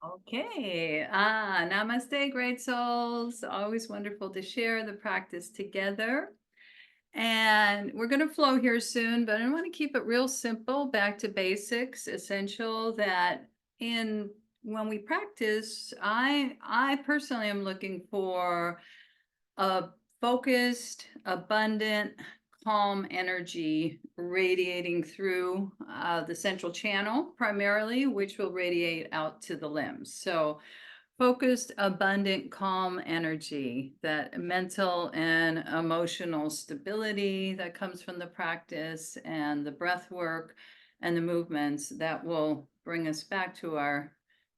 Okay. Namaste, great souls. Always wonderful to share the practice together. And we're going to flow here soon, but I want to keep it real simple, back to basics, essential that in when we practice, I personally am looking for a focused, abundant, calm energy radiating through the central channel primarily, which will radiate out to the limbs. So focused, abundant, calm energy, that mental and emotional stability that comes from the practice and the breath work and the movements that will bring us back to our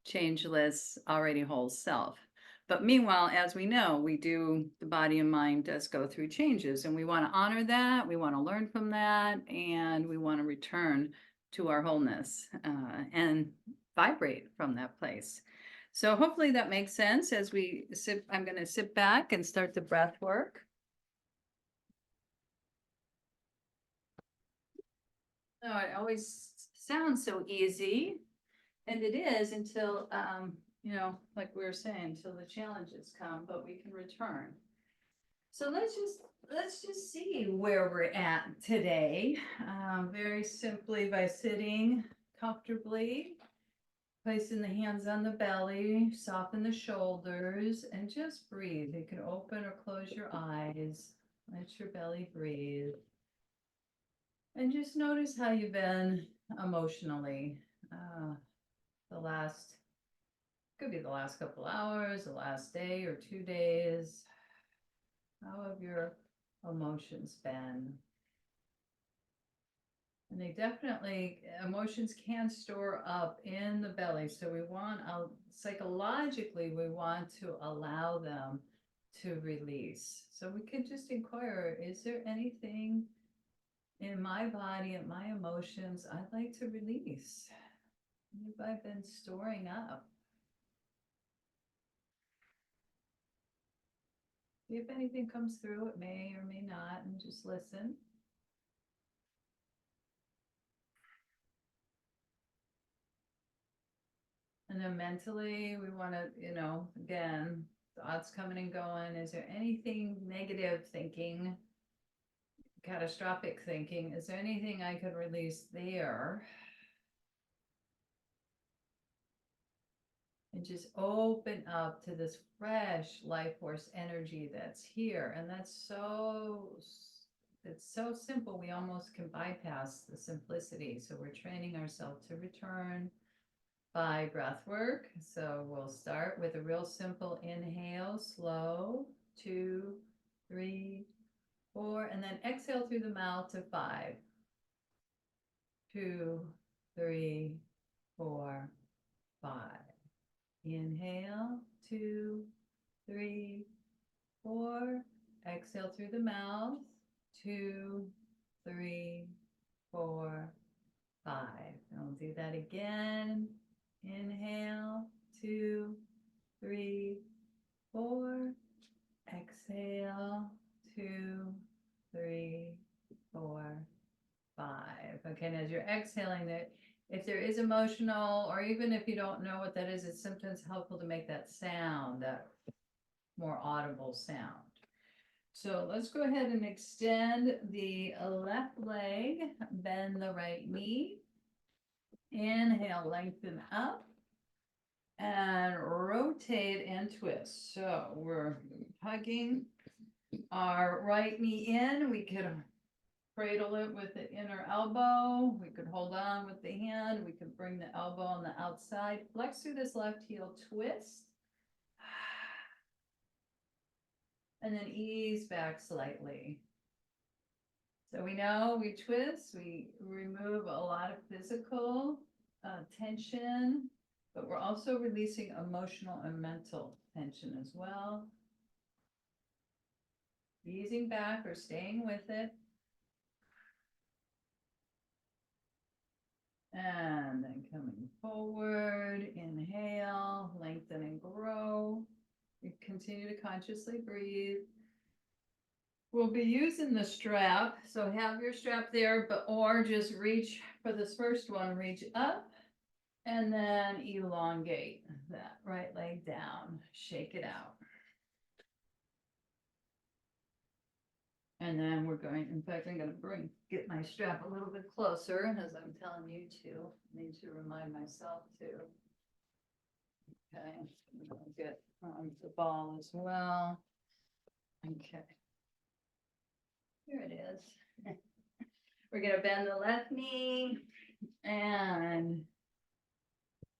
changeless, already whole self. But meanwhile, as we know, the body and mind does go through changes, and we want to honor that, we want to learn from that, and we want to return to our wholeness and vibrate from that place. So hopefully that makes sense as we sit. I'm going to sit back and start the breath work. No, it always sounds so easy, and it is until, like we were saying, until the challenges come, but we can return. So let's just see where we're at today. Very simply by sitting comfortably. Placing the hands on the belly, soften the shoulders, and just breathe. You can open or close your eyes. Let your belly breathe. And just notice how you've been emotionally the last, could be the last couple hours, the last day or 2 days. How have your emotions been? And emotions can store up in the belly. So psychologically, we want to allow them to release. So we could just inquire, is there anything in my body and my emotions I'd like to release? What have I been storing up? See if anything comes through, it may or may not, and just listen. And then mentally, we want to, again, thoughts coming and going. Is there anything negative thinking, catastrophic thinking? Is there anything I could release there? And just open up to this fresh life force energy that's here. And it's so simple. We almost can bypass the simplicity. So we're training ourselves to return by breath work. So we'll start with a real simple inhale, slow, 2, 3, 4, and then exhale through the mouth to 5, 2, 3, 4, 5. Inhale, 2, 3, 4. Exhale through the mouth, 2, 3, 4, 5. And we'll do that again. Inhale, 2, 3, 4. Exhale, 2, 3, 4, 5. Okay, and as you're exhaling it, if there is emotional, or even if you don't know what that is, it's sometimes helpful to make that sound, that more audible sound. So let's go ahead and extend the left leg, bend the right knee. Inhale, lengthen up. And rotate and twist. So we're hugging our right knee in. We could cradle it with the inner elbow. We could hold on with the hand. We could bring the elbow on the outside. Flex through this left heel, twist. And then ease back slightly. So we know we twist, we remove a lot of physical tension, but we're also releasing emotional and mental tension as well. Easing back or staying with it. And then coming forward, inhale, lengthen and grow. You continue to consciously breathe. We'll be using the strap, so have your strap there, or just reach for this first one, reach up And then elongate that right leg down, shake it out. And then we're going, in fact, I'm going to get my strap a little bit closer as I'm telling you to. I need to remind myself to. Okay, I'll get the ball as well. Okay. Here it is. We're going to bend the left knee and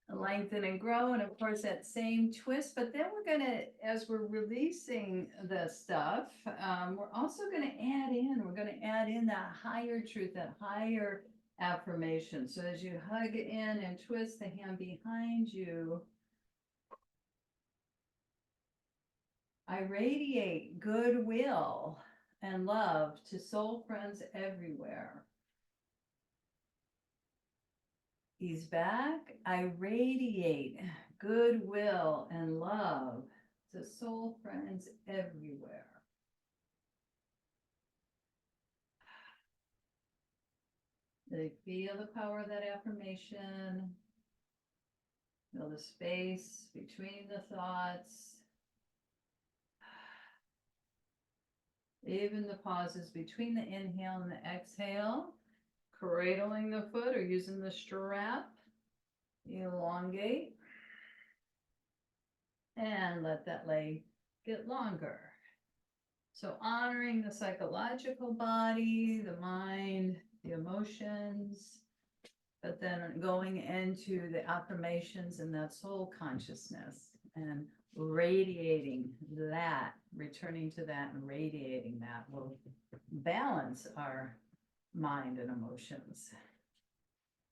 lengthen and grow, and of course that same twist, but then we're going to, as we're releasing the stuff, we're also going to add in that higher truth, that higher affirmation. So as you hug in and twist the hand behind you, I radiate goodwill and love to soul friends everywhere. Ease back. I radiate goodwill and love to soul friends everywhere. They feel the power of that affirmation. Feel the space between the thoughts. Even the pauses between the inhale and the exhale. Cradling the foot or using the strap. Elongate. And let that leg get longer. So honoring the psychological body, the mind, the emotions, but then going into the affirmations and that soul consciousness and radiating that, returning to that and radiating that will balance our mind and emotions.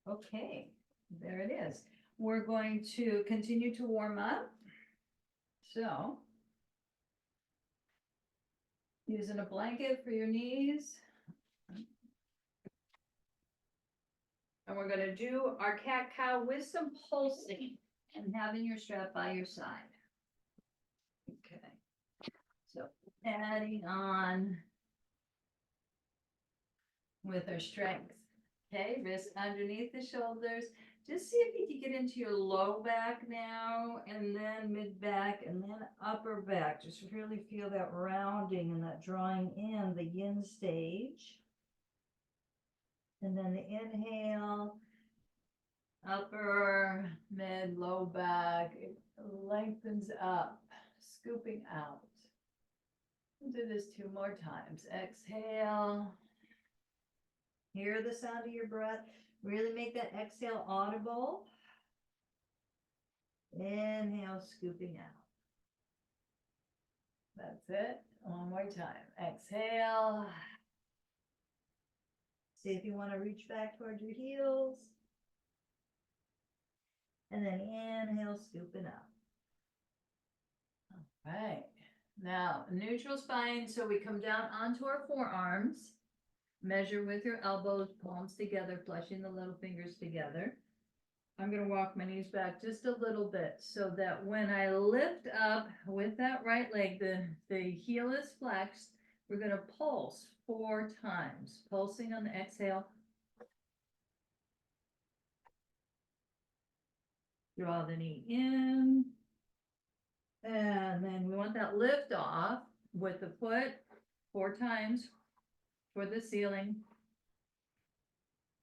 Okay, there it is. We're going to continue to warm up. So, using a blanket for your knees. And we're going to do our cat-cow with some pulsing and having your strap by your side. Okay. So, adding on with our strength. Okay, wrists underneath the shoulders. Just see if you can get into your low back now, and then mid back, and then upper back. Just really feel that rounding and that drawing in the yin stage. And then the inhale, upper, mid, low back. It lengthens up, scooping out. We'll do this 2 more times. Exhale. Hear the sound of your breath. Really make that exhale audible. Inhale, scooping out. That's it. One more time. Exhale. See if you want to reach back towards your heels. And then inhale, scooping up. All right. Now, neutral spine. So we come down onto our forearms. Measure with your elbows, palms together, flushing the little fingers together. I'm going to walk my knees back just a little bit so that when I lift up with that right leg, the heel is flexed. We're going to pulse 4 times, pulsing on the exhale. Draw the knee in. And then we want that lift off with the foot 4 times toward the ceiling.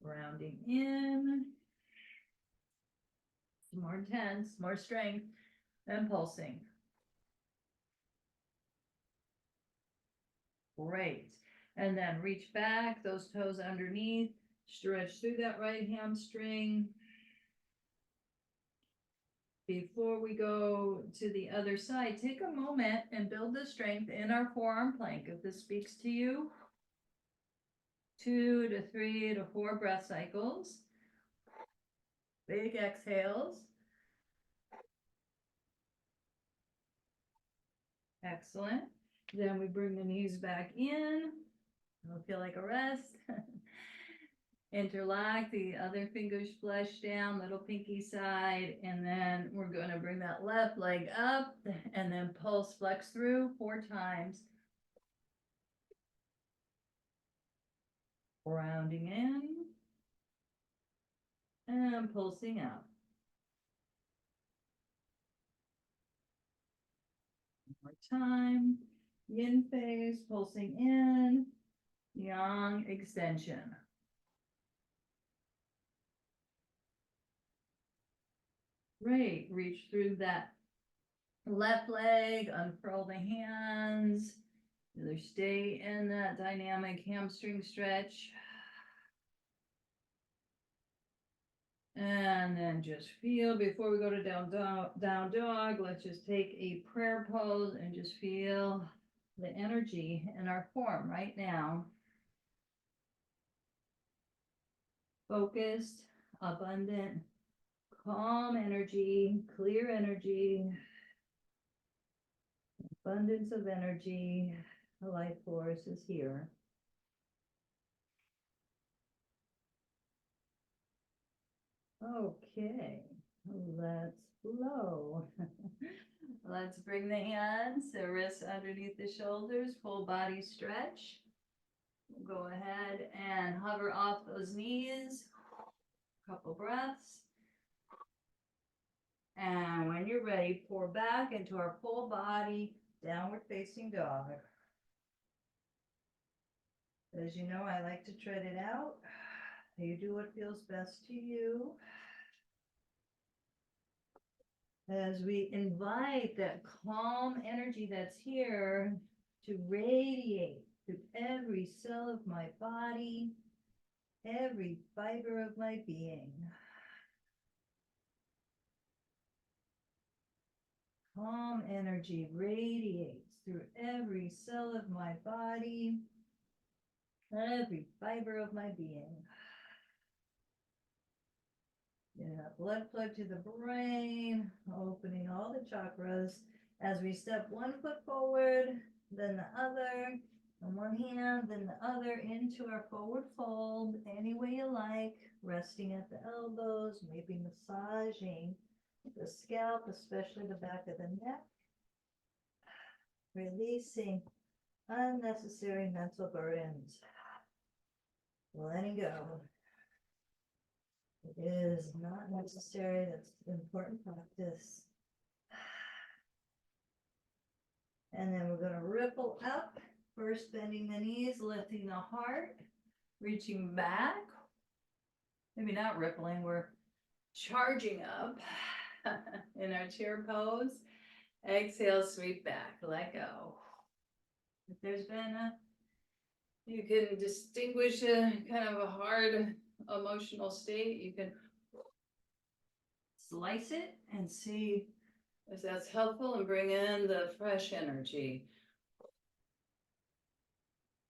Rounding in. More intense, more strength, and pulsing. Great. And then reach back, those toes underneath, stretch through that right hamstring. Before we go to the other side, take a moment and build the strength in our forearm plank. If this speaks to you, 2 to 3 to 4 breath cycles. Big exhales. Excellent. Then we bring the knees back in. It'll feel like a rest. Interlock, the other fingers flush down, little pinky side, and then we're going to bring that left leg up and then pulse flex through 4 times. Rounding in and pulsing out. More time. Yin phase, pulsing in. Yang extension. Great. Reach through that left leg, unfurl the hands. Either stay in that dynamic hamstring stretch. And then just feel, before we go to down dog, let's just take a prayer pose and just feel the energy in our form right now. Focused, abundant, calm energy, clear energy, abundance of energy. The life force is here. Okay, let's flow. Let's bring the hands, the wrists underneath the shoulders, full body stretch. We'll go ahead and hover off those knees. Couple breaths. And when you're ready, pour back into our full body, downward facing dog. As you know, I like to tread it out. You do what feels best to you. As we invite that calm energy that's here to radiate through every cell of my body, every fiber of my being. Calm energy radiates through every cell of my body, every fiber of my being. Yeah, blood flow to the brain, opening all the chakras as we step one foot forward, then the other, and one hand, then the other into our forward fold, any way you like, resting at the elbows, maybe massaging the scalp, especially the back of the neck, releasing unnecessary mental burdens, letting go. It is not necessary. That's important practice. And then we're going to ripple up, first bending the knees, lifting the heart, reaching back. Maybe not rippling, we're charging up in our chair pose. Exhale, sweep back, let go. If there's been you can distinguish a kind of a hard emotional state, you can slice it and see if that's helpful and bring in the fresh energy.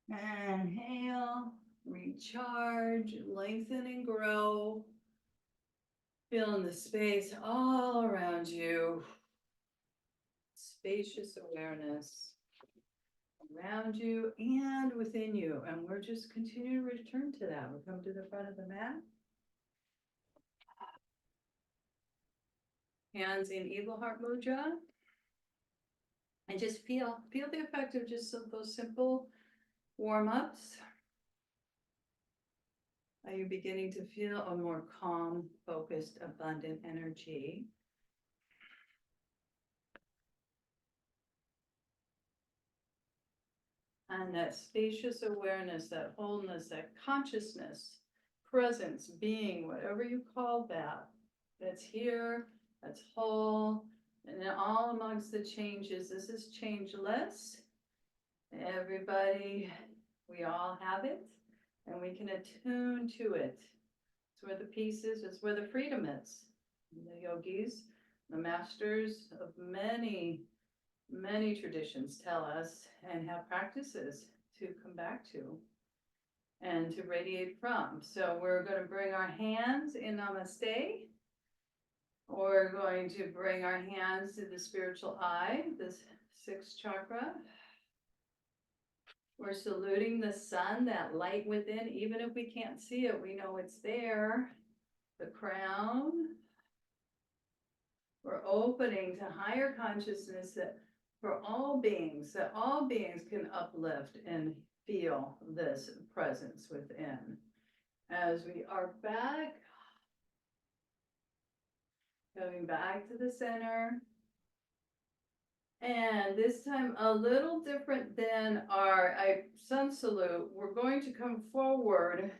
Inhale, recharge, lengthen and grow. Feeling the space all around you. Spacious awareness around you and within you. And we're just continuing to return to that. We'll come to the front of the mat. Hands in Eagle Heart Mudra. And just feel the effect of just those simple warm-ups. Are you beginning to feel a more calm, focused, abundant energy? And that spacious awareness, that wholeness, that consciousness, presence, being, whatever you call that, that's here, that's whole, and then all amongst the changes. This is changeless. Everybody, we all have it, and we can attune to it. It's where the peace is, it's where the freedom is. The yogis, the masters of many traditions tell us and have practices to come back to and to radiate from. So we're going to bring our hands in Namaste. We're going to bring our hands to the spiritual eye, this sixth chakra. We're saluting the sun, that light within. Even if we can't see it, we know it's there. The crown. We're opening to higher consciousness that for all beings, that all beings can uplift and feel this presence within. As we are back, coming back to the center, And this time a little different than our sun salute. We're going to come forward.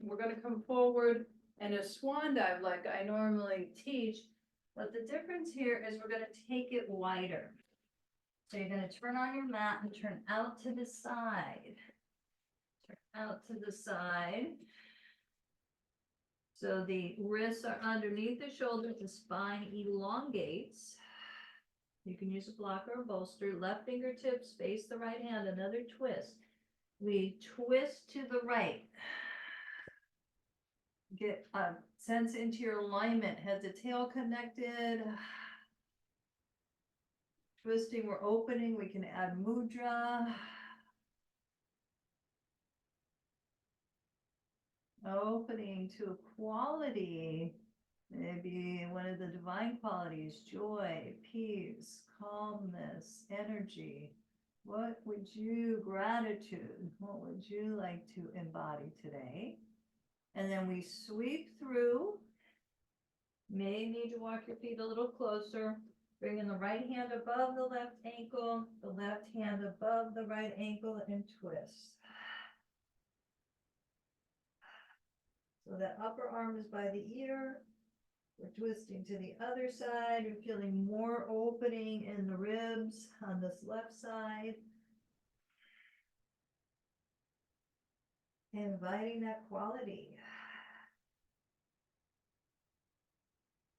We're going to come forward in a swan dive like I normally teach. But the difference here is we're going to take it wider. So you're going to turn on your mat and turn out to the side. Turn out to the side. So the wrists are underneath the shoulders, the spine elongates. You can use a block or a bolster. Left fingertips face the right hand, another twist. We twist to the right. Get a sense into your alignment, head to tail connected. Twisting, we're opening, we can add mudra. Opening to quality, maybe one of the divine qualities, joy, peace, calmness, energy. What would you, gratitude, what would you like to embody today? And then we sweep through. May need to walk your feet a little closer. Bringing the right hand above the left ankle, the left hand above the right ankle, and twist. So that upper arm is by the ear. We're twisting to the other side. You're feeling more opening in the ribs on this left side. Inviting that quality.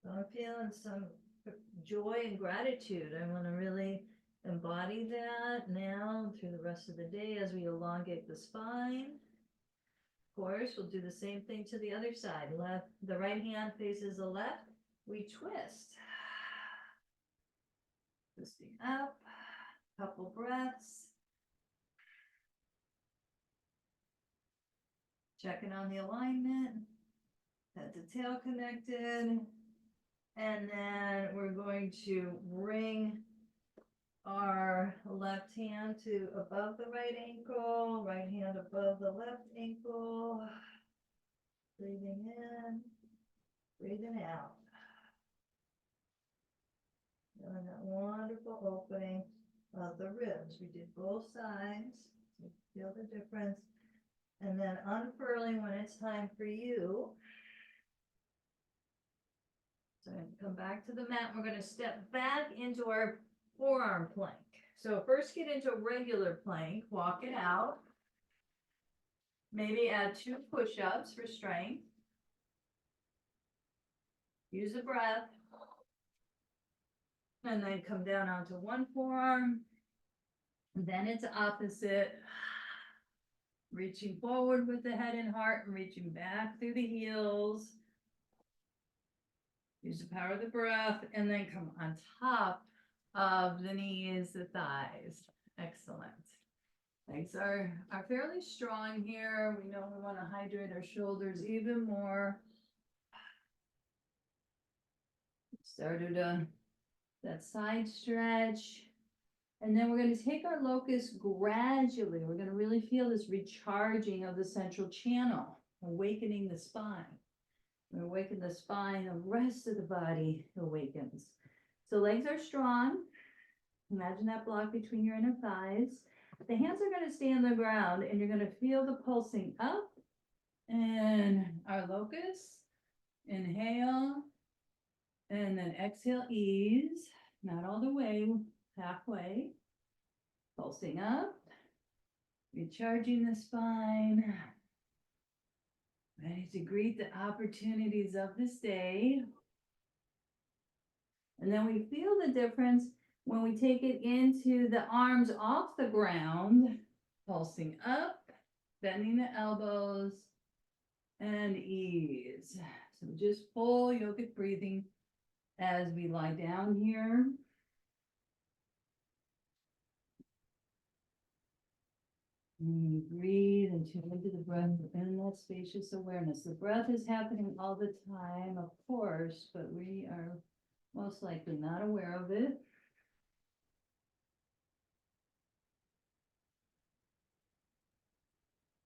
So I'm feeling some joy and gratitude. I want to really embody that now through the rest of the day as we elongate the spine. Of course, we'll do the same thing to the other side. Left, the right hand faces the left. We twist. Twisting up. Couple breaths. Checking on the alignment. Head to tail connected. And then we're going to bring our left hand to above the right ankle, right hand above the left ankle. Breathing in, breathing out. Feeling that wonderful opening of the ribs. We did both sides, so feel the difference. And then unfurling when it's time for you. So come back to the mat. We're going to step back into our forearm plank. So first get into a regular plank, walk it out. Maybe add 2 push-ups for strength. Use a breath. And then come down onto one forearm. And then it's opposite. Reaching forward with the head and heart and reaching back through the heels. Use the power of the breath and then come on top of the knees, the thighs. Excellent. Legs are fairly strong here. We know we want to hydrate our shoulders even more. Started that side stretch. And then we're going to take our locust gradually. We're going to really feel this recharging of the central channel, awakening the spine. We awaken the spine, the rest of the body awakens. So legs are strong. Imagine that block between your inner thighs. The hands are going to stay on the ground and you're going to feel the pulsing up. And our locust, inhale, and then exhale, ease. Not all the way, halfway. Pulsing up, recharging the spine. Ready to greet the opportunities of this day. And then we feel the difference when we take it into the arms off the ground, pulsing up, bending the elbows, and ease. So just full yogic breathing as we lie down here. And you breathe and tune into the breath within that spacious awareness. The breath is happening all the time, of course, but we are most likely not aware of it.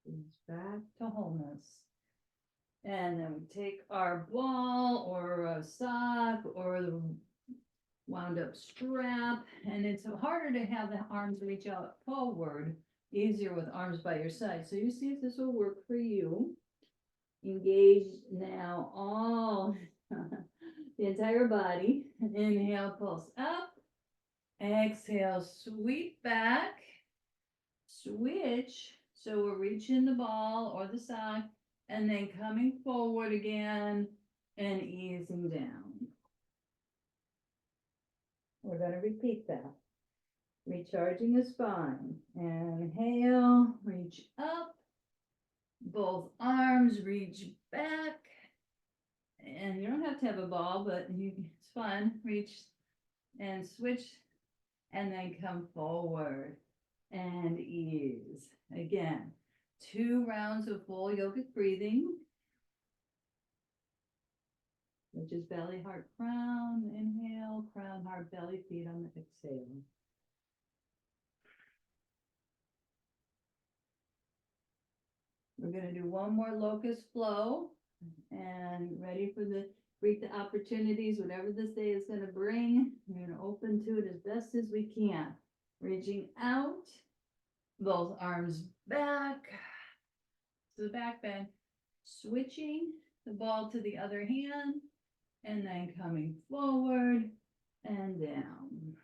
It's back to wholeness. And then we take our ball or a sock or the wound up strap, and it's harder to have the arms reach out forward, easier with arms by your side. So you see if this will work for you. Engage now all the entire body. Inhale, pulse up. Exhale, sweep back. Switch. So we're reaching the ball or the sock and then coming forward again and easing down. We're going to repeat that. Recharging the spine. Inhale, reach up. Both arms reach back. And you don't have to have a ball, but it's fun. Reach and switch and then come forward and ease. Again, 2 rounds of full yogic breathing, which is belly, heart, crown. Inhale, crown, heart, belly, feet on the exhale. We're going to do one more locust flow and ready for the greet the opportunities, whatever this day is going to bring. We're going to open to it as best as we can. Reaching out, both arms back to the back bend, switching the ball to the other hand, and then coming forward and down.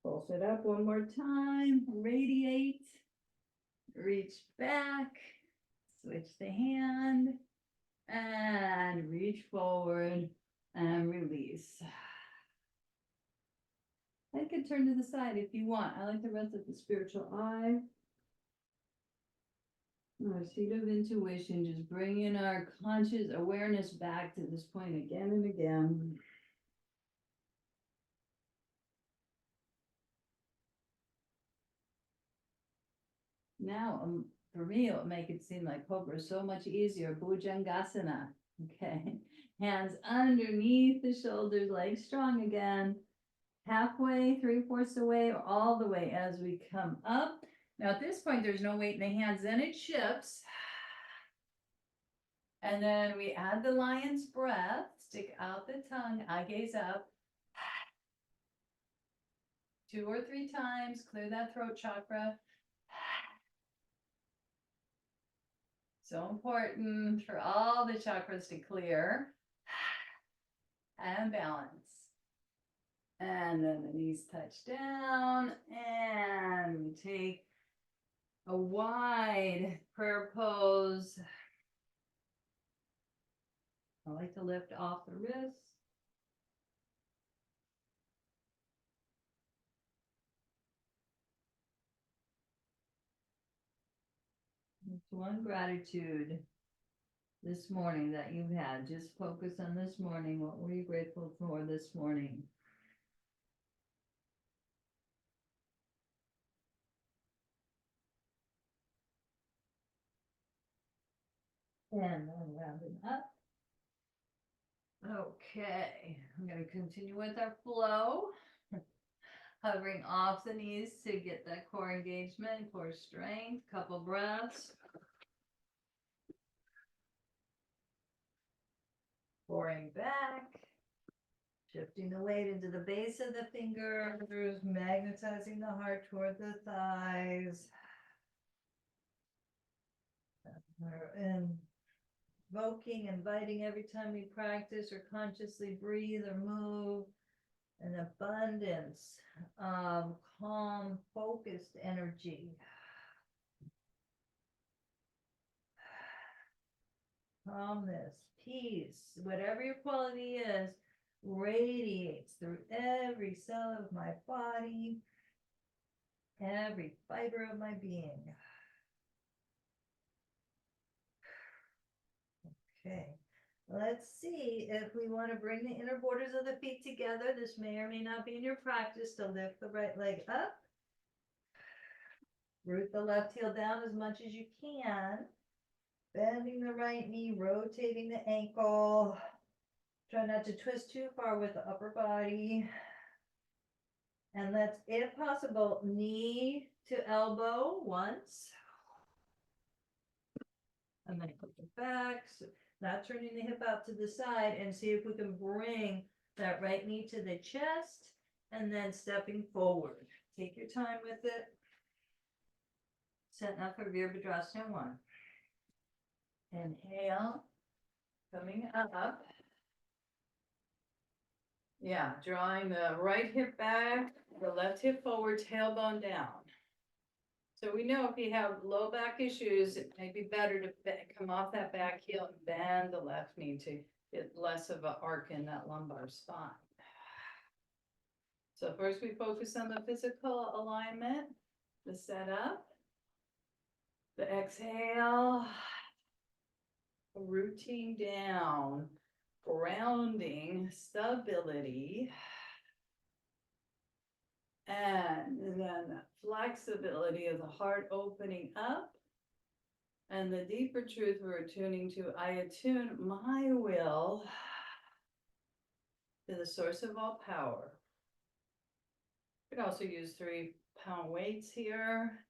Pulse it up one more time, radiate, reach back, switch the hand, and reach forward and release. I can turn to the side if you want. I like to rest at the spiritual eye. Our seat of intuition, just bringing our conscious awareness back to this point again and again. Now, for me, it would make it seem like Cobra so much easier. Bhujangasana. Okay. Hands underneath the shoulders, legs strong again. Halfway, 3/4 away, or all the way as we come up. Now, at this point, there's no weight in the hands. Then it shifts. And then we add the lion's breath. Stick out the tongue. Eye gaze up. 2 or 3 times. Clear that throat chakra. So important for all the chakras to clear and balance. And then the knees touch down and we take a wide prayer pose. I like to lift off the wrists. It's one gratitude this morning that you've had. Just focus on this morning. What were you grateful for this morning? And then rounding up. Okay, I'm going to continue with our flow. Hovering off the knees to get that core engagement, core strength. Couple breaths. Pouring back. Shifting the weight into the base of the fingers, magnetizing the heart toward the thighs. And invoking, inviting every time we practice or consciously breathe or move, an abundance of calm, focused energy. Calmness, peace, whatever your quality is, radiates through every cell of my body, every fiber of my being. Okay, let's see if we want to bring the inner borders of the feet together. This may or may not be in your practice to lift the right leg up. Root the left heel down as much as you can. Bending the right knee, rotating the ankle. Try not to twist too far with the upper body. And let's, if possible, knee to elbow once. And then put it back. not turning the hip out to the side, and see if we can bring that right knee to the chest and then stepping forward. Take your time with it. Setting up for Virabhadrasana 1. Inhale, coming up. Yeah, drawing the right hip back, the left hip forward, tailbone down. So we know if you have low back issues, it may be better to come off that back heel and bend the left knee to get less of an arc in that lumbar spine. So first we focus on the physical alignment, the setup, the exhale, rooting down, grounding, stability, and then flexibility of the heart opening up. And the deeper truth we're attuning to, I attune my will to the source of all power. You can also use 3-pound weights here.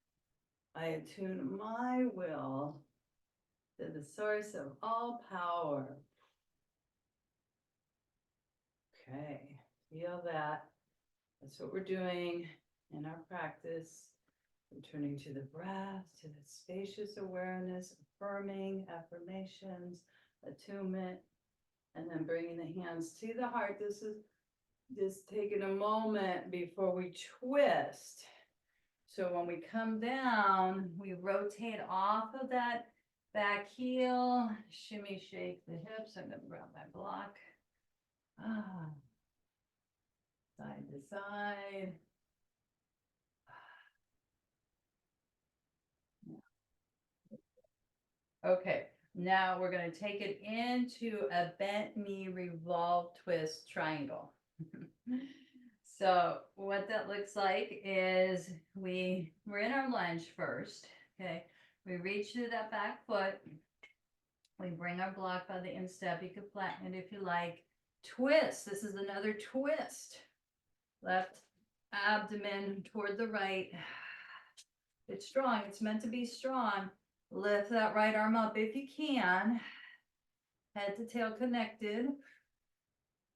I attune my will to the source of all power. Okay, feel that. That's what we're doing in our practice. Returning to the breath, to the spacious awareness, affirming affirmations, attunement, and then bringing the hands to the heart. This is just taking a moment before we twist. So when we come down, we rotate off of that back heel, shimmy, shake the hips. I'm going to grab my block. Side to side. Okay, now we're going to take it into a bent knee revolve twist triangle. So what that looks like is we're in our lunge first. Okay, we reach through that back foot. We bring our block by the instep. You can flatten it if you like. Twist. This is another twist. Left abdomen toward the right. It's strong. It's meant to be strong. Lift that right arm up if you can. Head to tail connected.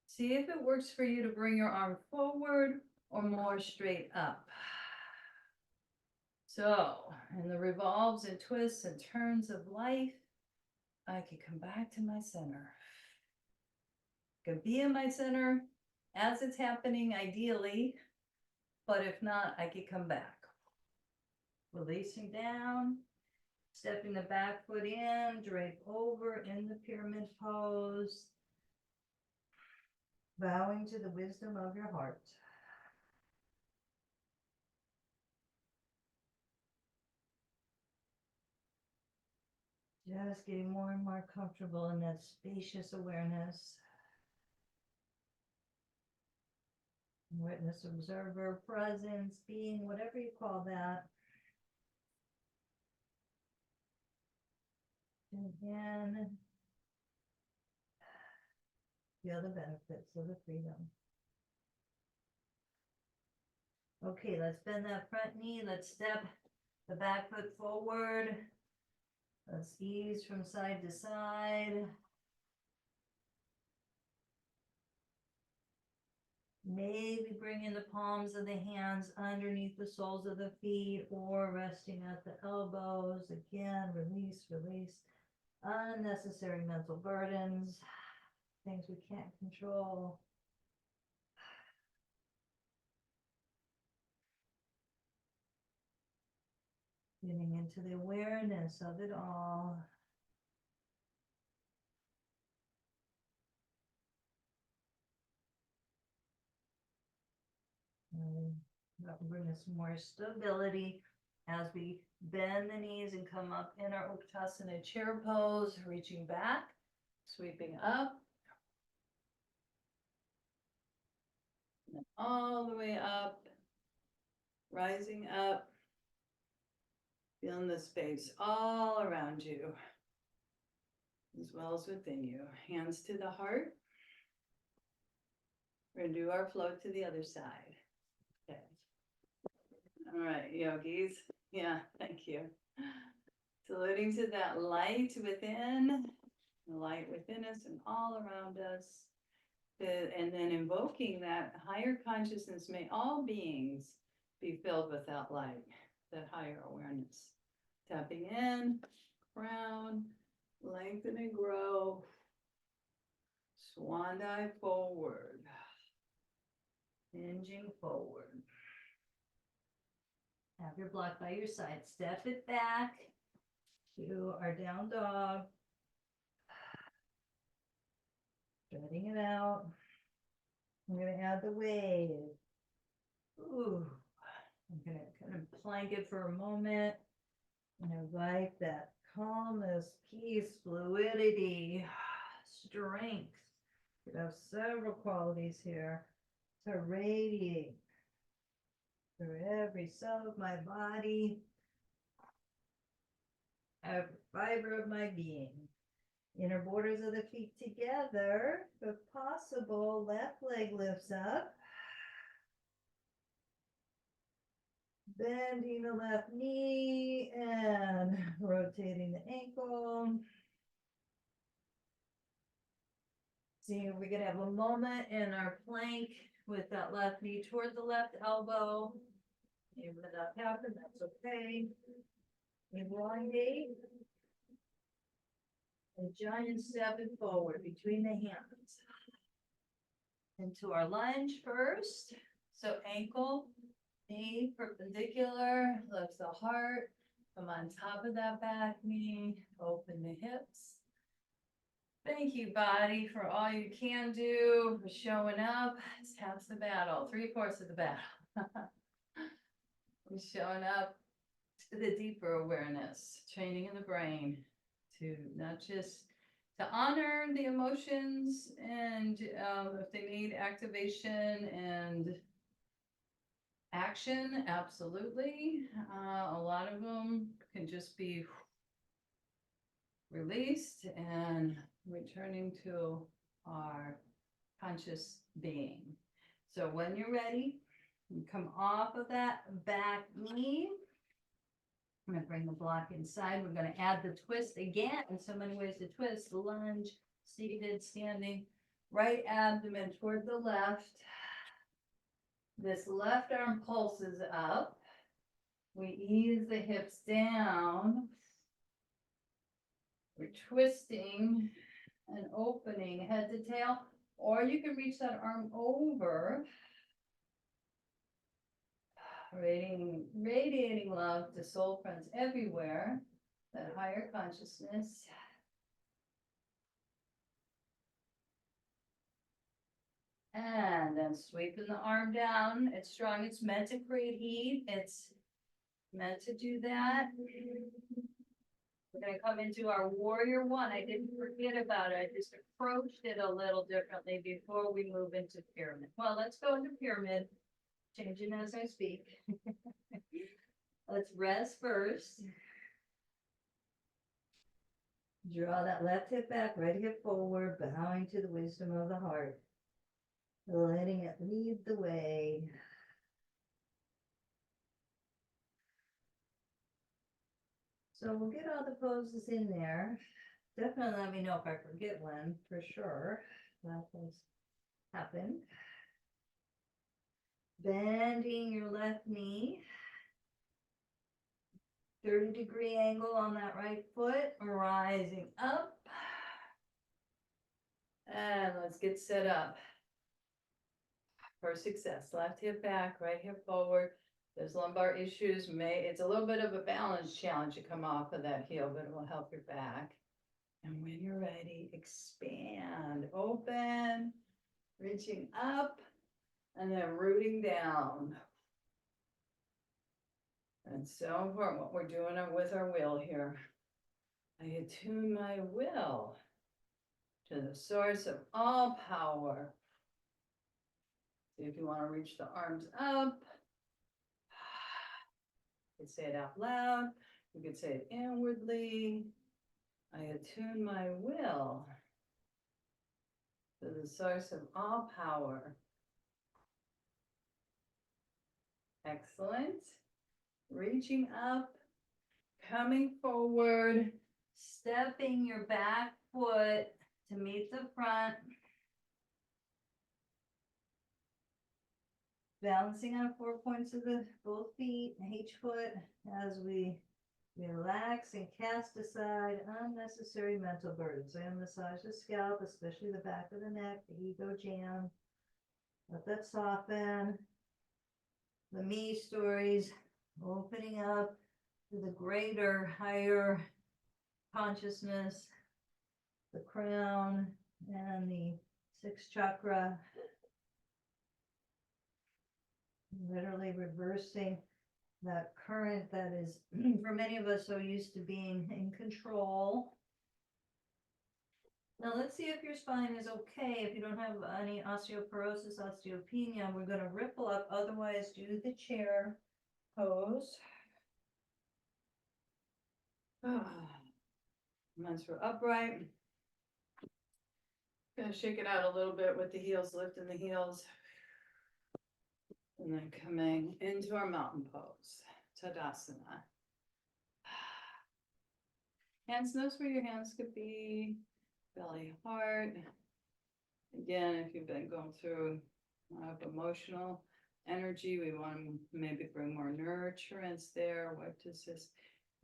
See if it works for you to bring your arm forward or more straight up. So, in the revolves and twists and turns of life, I can come back to my center. I can be in my center as it's happening ideally, but if not, I can come back. Releasing down, stepping the back foot in, drape over in the pyramid pose. Bowing to the wisdom of your heart. Just getting more and more comfortable in that spacious awareness. Witness, observer, presence, being, whatever you call that. And again, feel the benefits of the freedom. Okay, let's bend that front knee. Let's step the back foot forward. Let's ease from side to side. Maybe bringing the palms of the hands underneath the soles of the feet or resting at the elbows. Again, release, release. Unnecessary mental burdens, things we can't control. Getting into the awareness of it all. And that will bring us more stability as we bend the knees and come up in our Uttanasana chair pose, reaching back, sweeping up, and then all the way up, rising up, feeling the space all around you, as well as within you. Hands to the heart. We're going to do our flow to the other side. Okay. All right, yogis. Yeah, thank you. Saluting to that light within. the light within us and all around us. And then invoking that higher consciousness, may all beings be filled with that light, that higher awareness. Tapping in, crown, lengthen and grow. Swan dive forward. Hinging forward. Have your block by your side. Step it back to our down dog. Spreading it out. I'm going to add the wave. Ooh. I'm going to kind of plank it for a moment and invite that calmness, peace, fluidity, strength. You have several qualities here to radiate through every cell of my body, every fiber of my being. Inner borders of the feet together. If possible, left leg lifts up. Bending the left knee and rotating the ankle. See, we're going to have a moment in our plank with that left knee toward the left elbow. If that happens, that's okay. Elongate. A giant stepping forward between the hands. Into our lunge first. So ankle, knee perpendicular, lifts the heart. Come on top of that back knee, open the hips. Thank you, body, for all you can do, for showing up. It's half the battle, 3/4 of the battle. We're showing up to the deeper awareness, training in the brain to not just to honor the emotions and if they need activation and action, absolutely. A lot of them can just be released and returning to our conscious being. So when you're ready, you come off of that back knee. I'm going to bring the block inside. We're going to add the twist again. So many ways to twist. Lunge, seated, standing, right abdomen toward the left. This left arm pulses up. We ease the hips down. We're twisting and opening head to tail, or you can reach that arm over. Radiating love to soul friends everywhere, that higher consciousness. And then sweeping the arm down. It's strong. It's meant to create heat. It's meant to do that. We're going to come into our warrior one. I didn't forget about it. I just approached it a little differently before we move into pyramid. Well, let's go into pyramid. Changing as I speak. Let's rest first. Draw that left hip back, right hip forward, bowing to the wisdom of the heart. Letting it lead the way. So we'll get all the poses in there. Definitely let me know if I forget one, for sure. That has happened. Bending your left knee. 30-degree angle on that right foot, rising up. And let's get set up for success. Left hip back, right hip forward. There's lumbar issues. It's a little bit of a balance challenge to come off of that heel, but it will help your back. And when you're ready, expand, open, reaching up, and then rooting down. And so important what we're doing with our will here. I attune my will to the source of all power. See if you want to reach the arms up. You could say it out loud. You could say it inwardly. I attune my will to the source of all power. Excellent. Reaching up, coming forward, stepping your back foot to meet the front. Balancing on 4 points of the both feet, each foot, as we relax and cast aside unnecessary mental burdens. And massage the scalp, especially the back of the neck, the ego jam. Let that soften. The me stories, opening up to the greater, higher consciousness, the crown and the sixth chakra. Literally reversing that current that is, for many of us, so used to being in control. Now let's see if your spine is okay. If you don't have any osteoporosis, osteopenia, we're going to ripple up. Otherwise, do the chair pose. Once we're upright, gonna shake it out a little bit with the heels, lifting the heels. And then coming into our mountain pose, Tadasana. Hands, notice where your hands could be, belly, heart. Again, if you've been going through a lot of emotional energy, we want to maybe bring more nurturance there. What does this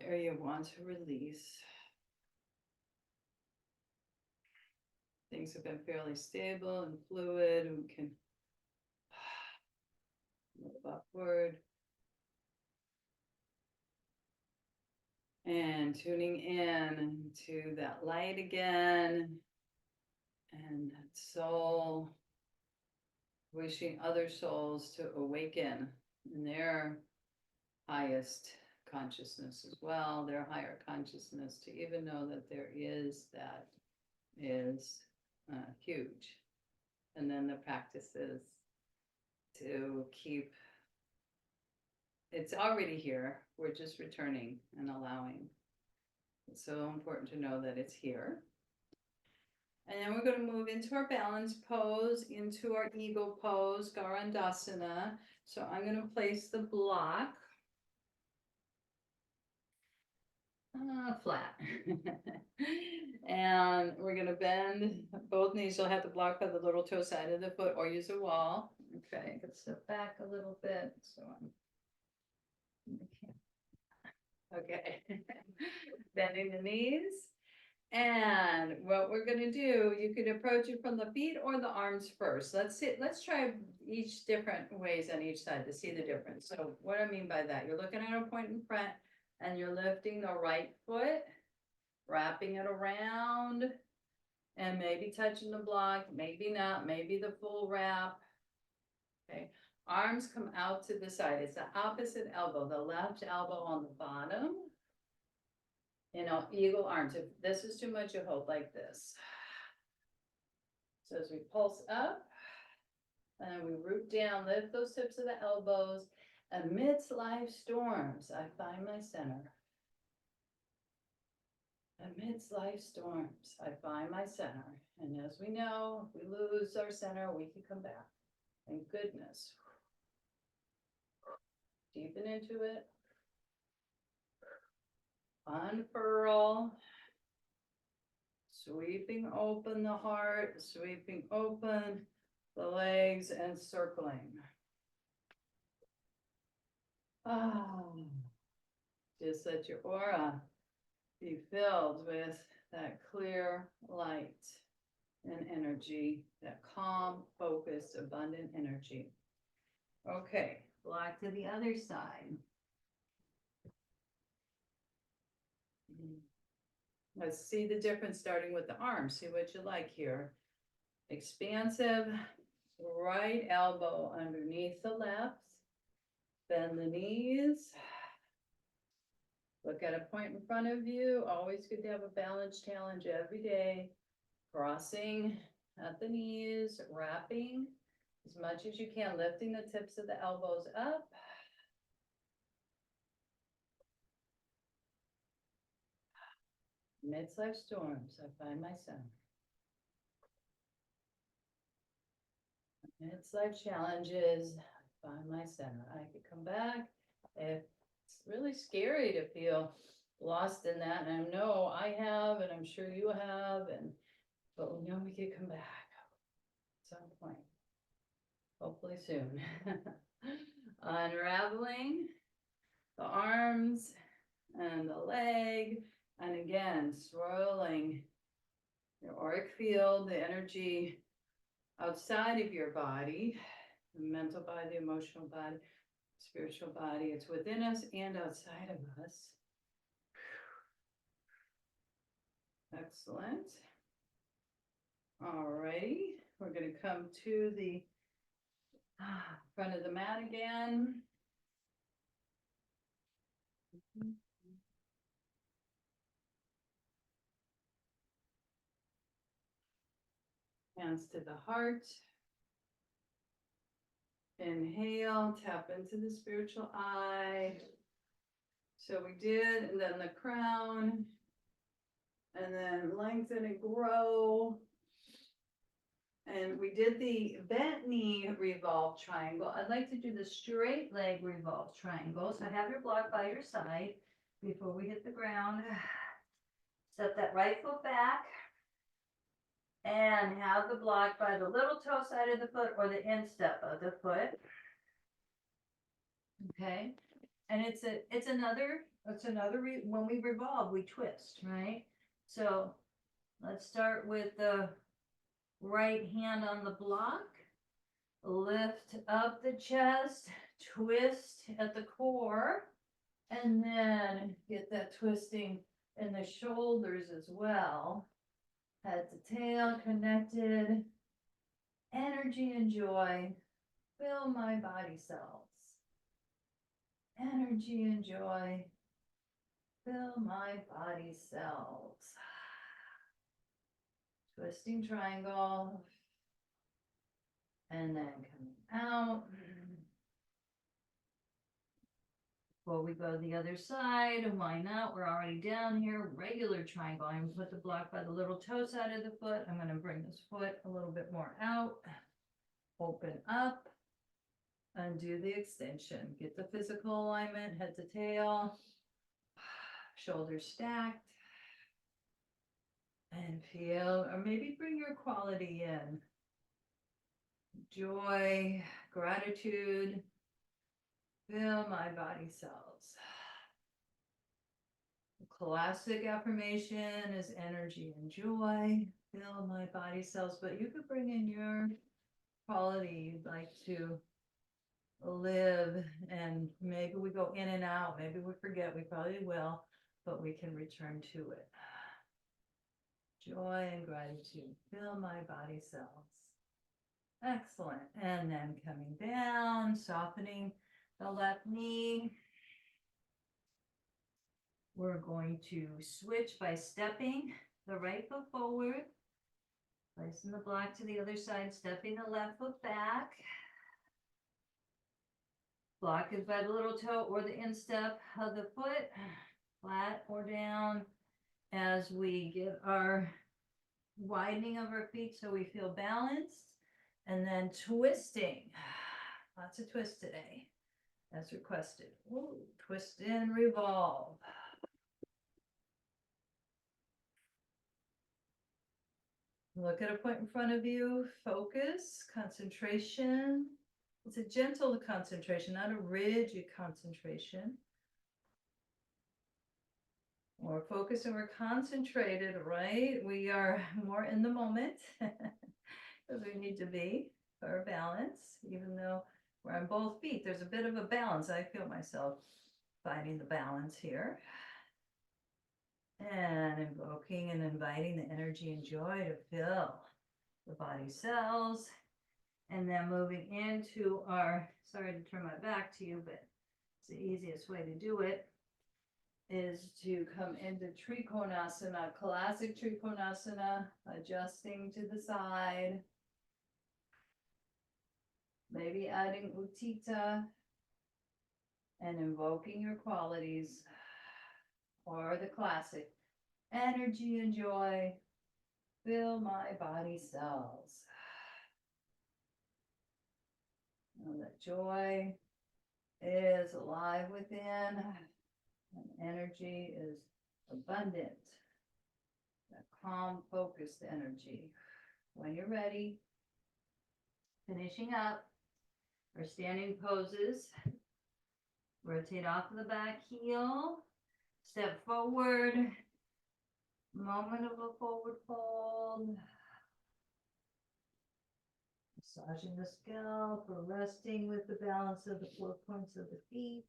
area want to release? Things have been fairly stable and fluid. We can move upward. And tuning in to that light again. And that soul, wishing other souls to awaken in their highest consciousness as well, their higher consciousness, to even know that there is that is huge. And then the practice is to keep, it's already here, we're just returning and allowing. It's so important to know that it's here. And then we're going to move into our balance pose, into our eagle pose, Garandasana. So I'm going to place the block flat. And we're going to bend both knees. You'll have to block by the little toe side of the foot or use a wall. Okay, I can step back a little bit. So okay. Bending the knees. And what we're going to do, you can approach it from the feet or the arms first. Let's try each different ways on each side to see the difference. So what I mean by that, you're looking at a point in front and you're lifting the right foot, wrapping it around, and maybe touching the block, maybe not, maybe the full wrap. Okay, arms come out to the side. It's the opposite elbow, the left elbow on the bottom. You know, eagle arms. If this is too much, you hold like this. So as we pulse up, and we root down, lift those tips of the elbows. Amidst life storms, I find my center. Amidst life storms, I find my center. And as we know, if we lose our center, we can come back. Thank goodness. Deepen into it. Unfurl. Sweeping open the heart, sweeping open the legs, and circling. Just let your aura be filled with that clear light and energy, that calm, focused, abundant energy. Okay, block to the other side. Let's see the difference starting with the arms. See what you like here. Expansive right elbow underneath the left. Bend the knees. Look at a point in front of you. Always good to have a balance challenge every day. Crossing at the knees, wrapping as much as you can, lifting the tips of the elbows up. Amidst life storms, I find my center. Amidst life challenges, I find my center. I could come back. If it's really scary to feel lost in that, and I know I have, and I'm sure you have, but we know we can come back at some point. Hopefully soon. Unraveling the arms and the leg, and again, swirling your auric field, the energy outside of your body, the mental body, the emotional body, spiritual body. It's within us and outside of us. Excellent. Alrighty, we're going to come to the front of the mat again. Hands to the heart. Inhale, tap into the spiritual eye. So we did, and then the crown, and then lengthen and grow. And we did the bent knee revolve triangle. I'd like to do the straight leg revolve triangle. So have your block by your side before we hit the ground. Step that right foot back and have the block by the little toe side of the foot or the instep of the foot. Okay. And it's another when we revolve, we twist, right? So let's start with the right hand on the block, lift up the chest, twist at the core, and then get that twisting in the shoulders as well. Head to tail connected, energy and joy fill my body cells. Energy and joy fill my body cells. Twisting triangle. And then coming out. Before we go to the other side, why not? We're already down here. Regular triangle. I'm going to put the block by the little toe side of the foot. I'm going to bring this foot a little bit more out. Open up. Undo the extension. Get the physical alignment, head to tail. Shoulders stacked. And feel, or maybe bring your quality in. Joy, gratitude, fill my body cells. The classic affirmation is energy and joy, fill my body cells, but you could bring in your quality you'd like to live, and maybe we go in and out, maybe we forget, we probably will, but we can return to it. Joy and gratitude, fill my body cells. Excellent. And then coming down, softening the left knee. We're going to switch by stepping the right foot forward, placing the block to the other side, stepping the left foot back. Block is by the little toe or the instep of the foot, flat or down, as we get our widening of our feet so we feel balanced. And then twisting. Lots of twists today, as requested. Ooh, twist and revolve. Look at a point in front of you. Focus, concentration. It's a gentle concentration, not a rigid concentration. We're focused and we're concentrated, right? We are more in the moment. As we need to be for balance, even though we're on both feet, there's a bit of a balance. I feel myself finding the balance here. And invoking and inviting the energy and joy to fill the body cells. And then moving into our, sorry to turn my back to you, but it's the easiest way to do it, is to come into Trikonasana, classic Trikonasana, adjusting to the side. Maybe adding Utthita and invoking your qualities, or the classic energy and joy fill my body cells. Know that joy is alive within. And energy is abundant. That calm, focused energy. When you're ready, finishing up our standing poses. Rotate off of the back heel. Step forward. Moment of a forward fold. Massaging the scalp or resting with the balance of the 4 points of the feet.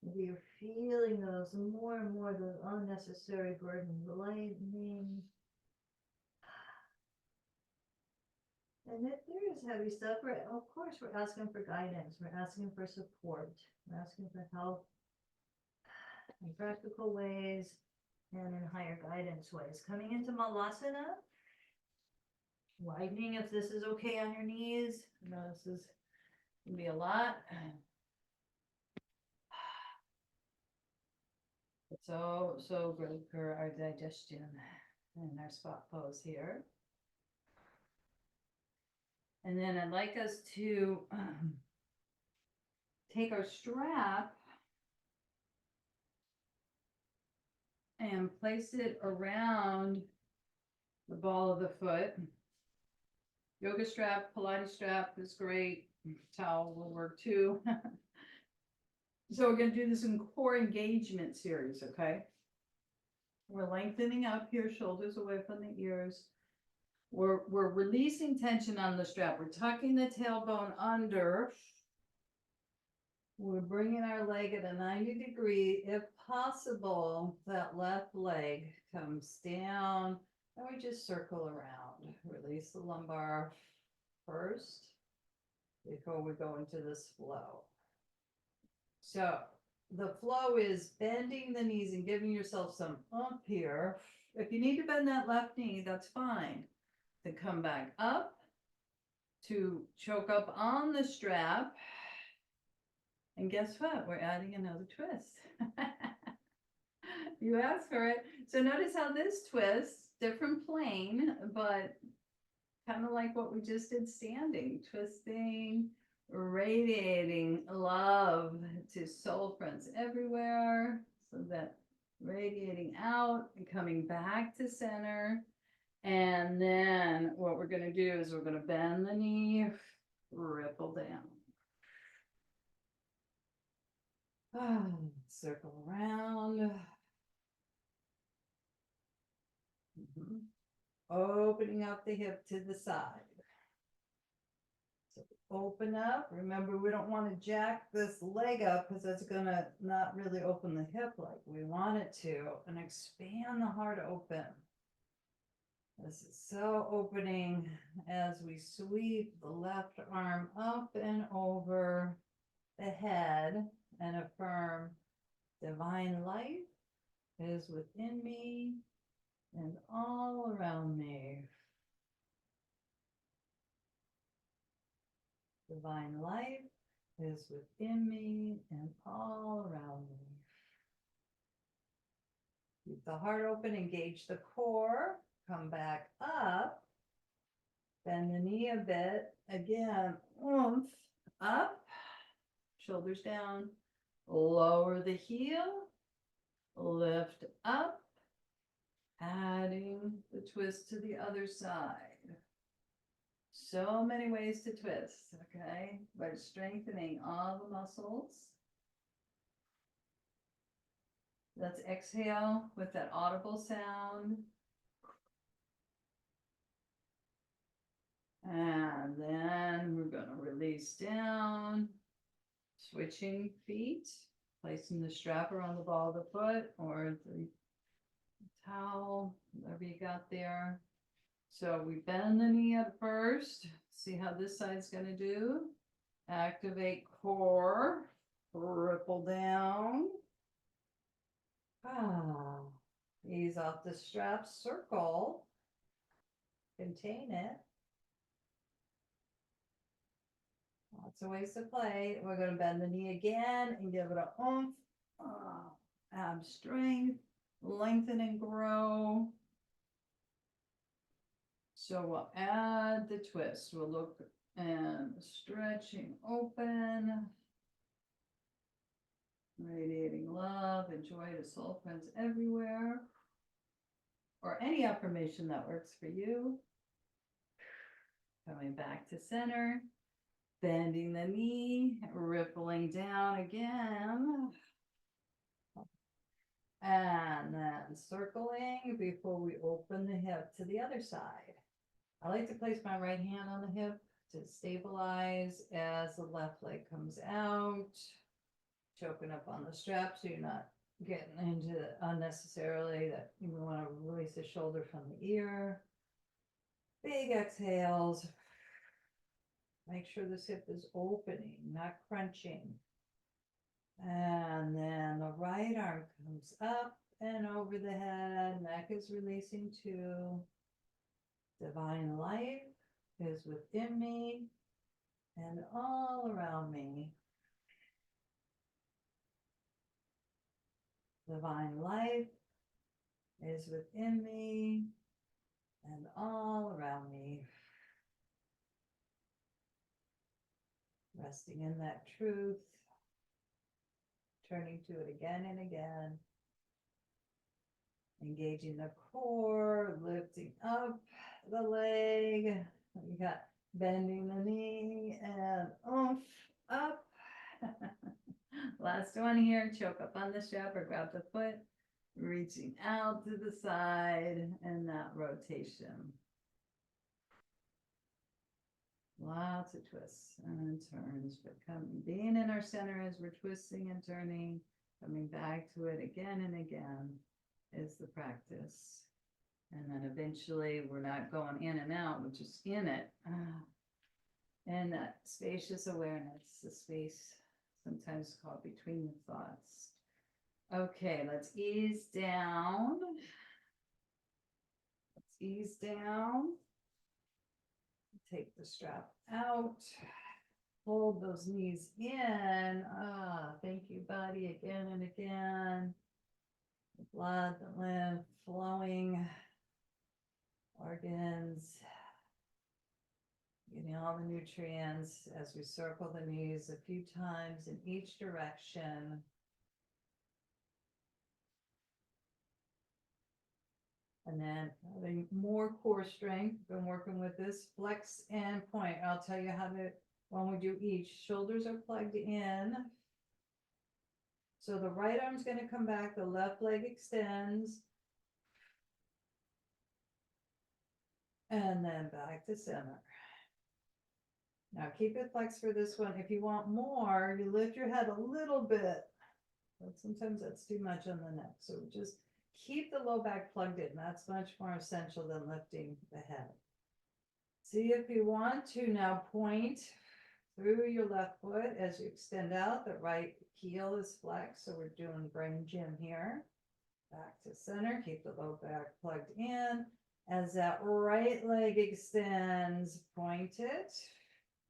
Maybe you're feeling those more and more, those unnecessary burdens lightening. And if there is heavy stuff, of course, we're asking for guidance. We're asking for support. We're asking for help in practical ways and in higher guidance ways. Coming into Malasana, widening if this is okay on your knees. I know this is going to be a lot. It's so good for our digestion and our spot pose here. And then I'd like us to take our strap and place it around the ball of the foot. Yoga strap, Pilates strap is great. Towel will work too. So we're going to do this in core engagement series, okay? We're lengthening up here, shoulders away from the ears. We're releasing tension on the strap. We're tucking the tailbone under. We're bringing our leg at a 90-degree. If possible, that left leg comes down and we just circle around. Release the lumbar first before we go into this flow. So the flow is bending the knees and giving yourself some up here. If you need to bend that left knee, that's fine. Then come back up to choke up on the strap. And guess what? We're adding another twist. You asked for it. So notice how this twist, different plane, but kind of like what we just did standing, twisting, radiating love to soul friends everywhere. So that radiating out and coming back to center. And then what we're going to do is we're going to bend the knee, ripple down. Circle around. Opening up the hip to the side. So open up. Remember, we don't want to jack this leg up because that's going to not really open the hip like we want it to. And expand the heart open. This is so opening as we sweep the left arm up and over the head and affirm divine life is within me and all around me. Divine life is within me and all around me. Keep the heart open, engage the core, come back up, bend the knee a bit, again, oomph, up, shoulders down, lower the heel, lift up, adding the twist to the other side. So many ways to twist, okay? But strengthening all the muscles. Let's exhale with that audible sound. And then we're going to release down, switching feet, placing the strap around the ball of the foot or the towel, whatever you got there. So we bend the knee at first. See how this side's going to do. Activate core, ripple down. Ease off the strap, circle, contain it. Lots of ways to play. We're going to bend the knee again and give it a oomph. Ab strength, lengthen and grow. So we'll add the twist. We'll look And stretching open. Radiating love and joy to soul friends everywhere. Or any affirmation that works for you. Coming back to center. Bending the knee, rippling down again. And then circling before we open the hip to the other side. I like to place my right hand on the hip to stabilize as the left leg comes out. Choking up on the strap so you're not getting into unnecessarily that you want to release the shoulder from the ear. Big exhales. Make sure this hip is opening, not crunching. And then the right arm comes up and over the head. Neck is releasing too. Divine life is within me and all around me. Divine life is within me and all around me. Resting in that truth. Turning to it again and again. Engaging the core, lifting up the leg. You got bending the knee and oomph up. Last one here, choke up on the strap or grab the foot. Reaching out to the side and that rotation. Lots of twists and turns, but being in our center as we're twisting and turning, coming back to it again and again is the practice. And then eventually we're not going in and out, we're just in it. And that spacious awareness, the space sometimes called between the thoughts. Okay, let's ease down. Let's ease down. Take the strap out. Hold those knees in. Thank you, body, again and again. The blood, the lymph flowing. Organs. Getting all the nutrients as we circle the knees a few times in each direction. And then having more core strength, been working with this flex and point. I'll tell you how to, when we do each, shoulders are plugged in. So the right arm's going to come back, the left leg extends. And then back to center. Now keep it flexed for this one. If you want more, you lift your head a little bit, but sometimes that's too much on the neck. So just keep the low back plugged in. That's much more essential than lifting the head. See if you want to now point through your left foot as you extend out. The right heel is flexed. So we're doing brain gym here. Back to center. Keep the low back plugged in. As that right leg extends, point it.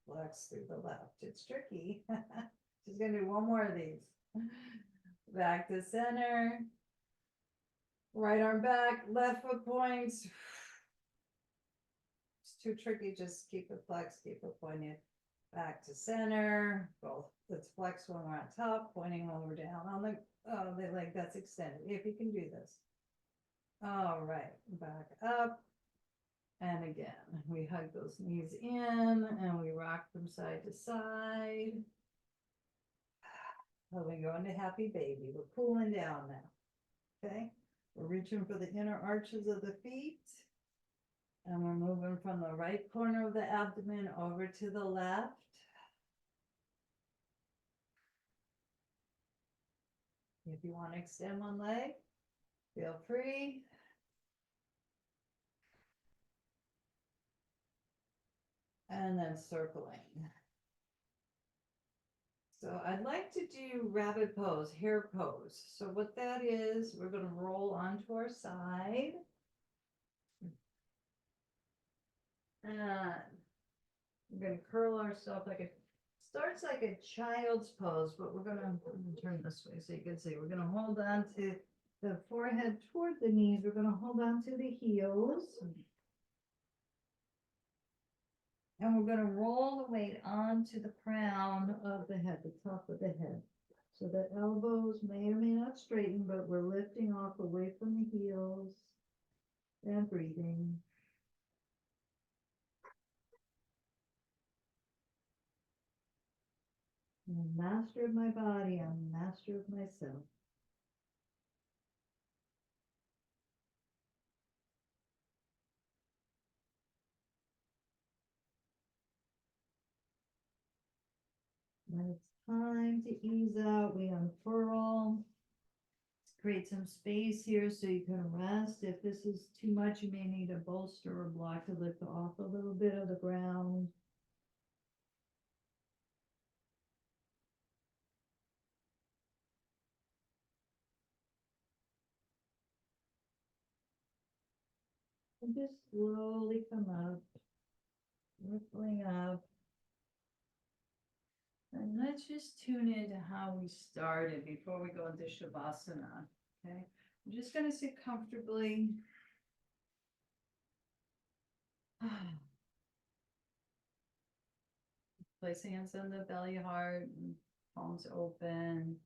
Flex through the left. It's tricky. She's going to do one more of these. Back to center. Right arm back, left foot points. It's too tricky. Just keep it flexed, keep it pointed. Back to center. Both. Let's flex when we're on top, pointing when we're down on the leg that's extended. If you can do this. All right. Back up. And again, we hug those knees in and we rock them side to side. So we go into happy baby. We're cooling down now. Okay. We're reaching for the inner arches of the feet. And we're moving from the right corner of the abdomen over to the left. If you want to extend one leg, feel free. And then circling. So I'd like to do rabbit pose, hare pose. So what that is, we're going to roll onto our side. And we're going to curl ourselves like it starts like a child's pose, but we're going to turn this way so you can see. We're going to hold on to the forehead toward the knees. We're going to hold on to the heels. And we're gonna roll the weight onto the crown of the head, the top of the head. So the elbows may or may not straighten, but we're lifting off away from the heels and breathing. I'm a master of my body, I'm a master of myself. When it's time to ease out, we unfurl. Create some space here so you can rest. If this is too much, you may need a bolster or block to lift off a little bit of the ground. And just slowly come up, rippling up. And let's just tune into how we started before we go into Shavasana. Okay, I'm just going to sit comfortably. Place hands on the belly, heart, and palms open.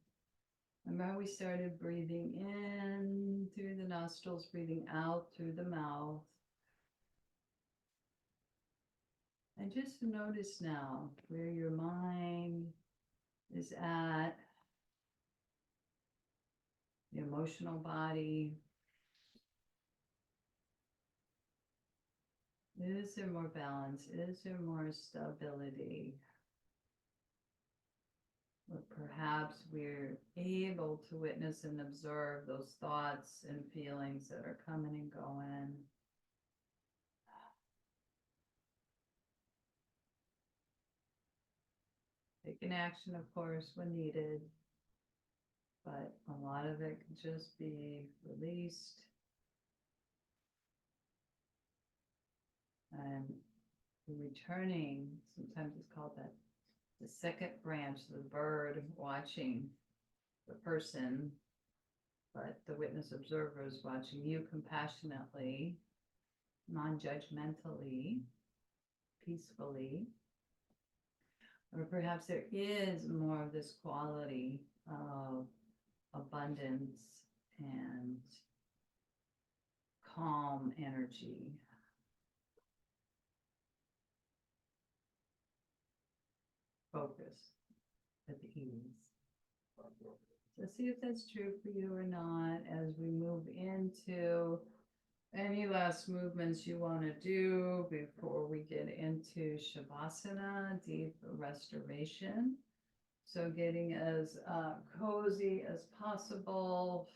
Remember how we started breathing in through the nostrils, breathing out through the mouth. And just notice now where your mind is at, the emotional body. Is there more balance? Is there more stability? Or perhaps we're able to witness and observe those thoughts and feelings that are coming and going. Taking action, of course, when needed, but a lot of it can just be released. And returning, sometimes it's called that the second branch, the bird watching the person, but the witness observer is watching you compassionately, non-judgmentally, peacefully. Or perhaps there is more of this quality of abundance and calm energy. Focus at the ease. So see if that's true for you or not as we move into any last movements you want to do before we get into Shavasana, deep restoration. So getting as cozy as possible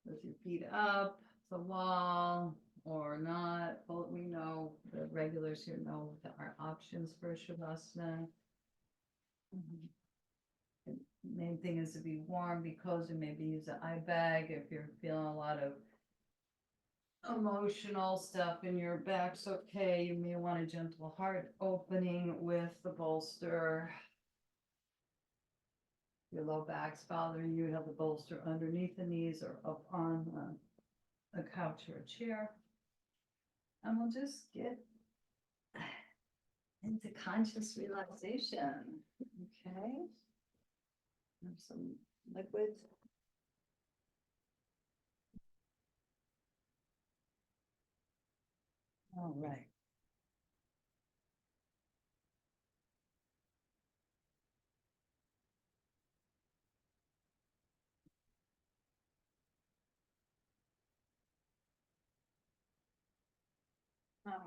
with your feet up the wall or not. But we know the regulars here know there are options for Shavasana. The main thing is to be warm, be cozy, maybe use an eye bag if you're feeling a lot of emotional stuff in your back's okay. You may want a gentle heart opening with the bolster. Your low back's bothering you, have the bolster underneath the knees or up on a couch or a chair. And we'll just get into conscious relaxation. Okay. Have some liquid. All right. Okay.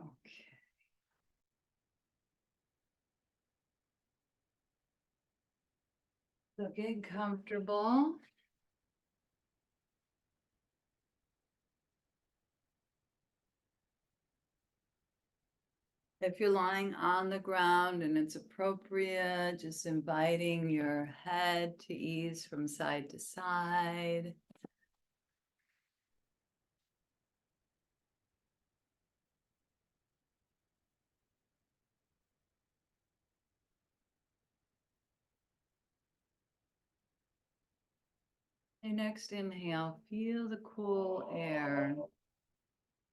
So get comfortable. If you're lying on the ground and it's appropriate, just inviting your head to ease from side to side. And next inhale, feel the cool air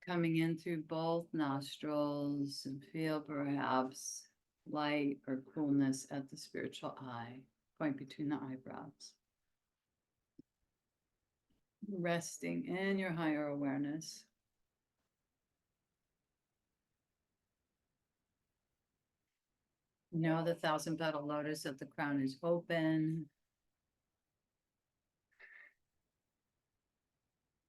coming in through both nostrils, and feel perhaps light or coolness at the spiritual eye, point between the eyebrows. Resting in your higher awareness. Know the 1,000-petal lotus of the crown is open.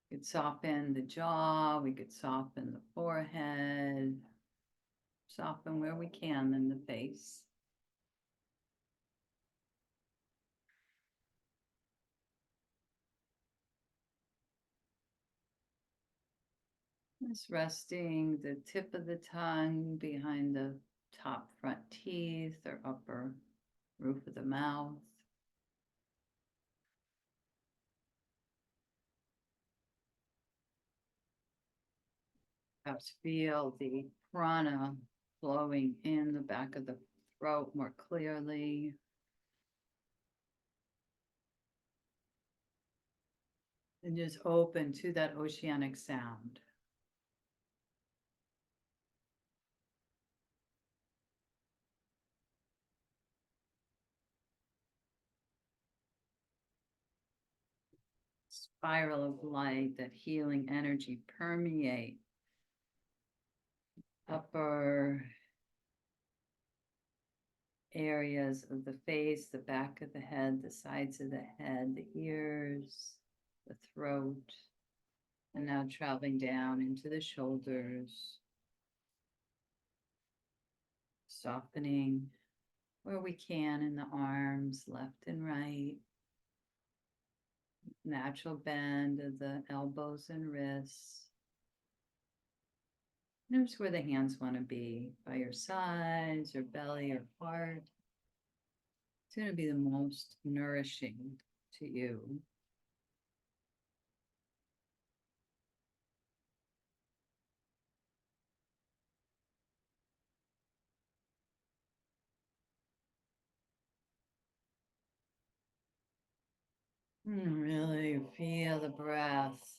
We could soften the jaw, we could soften the forehead, soften where we can in the face. Just resting the tip of the tongue behind the top front teeth or upper roof of the mouth. Perhaps feel the prana flowing in the back of the throat more clearly. And just open to that oceanic sound. Spiral of light, that healing energy permeate upper areas of the face, the back of the head, the sides of the head, the ears, the throat, and now traveling down into the shoulders, softening where we can in the arms, left and right, natural bend of the elbows and wrists. Notice where the hands want to be, by your sides, your belly, or heart. It's going to be the most nourishing to you. And really feel the breath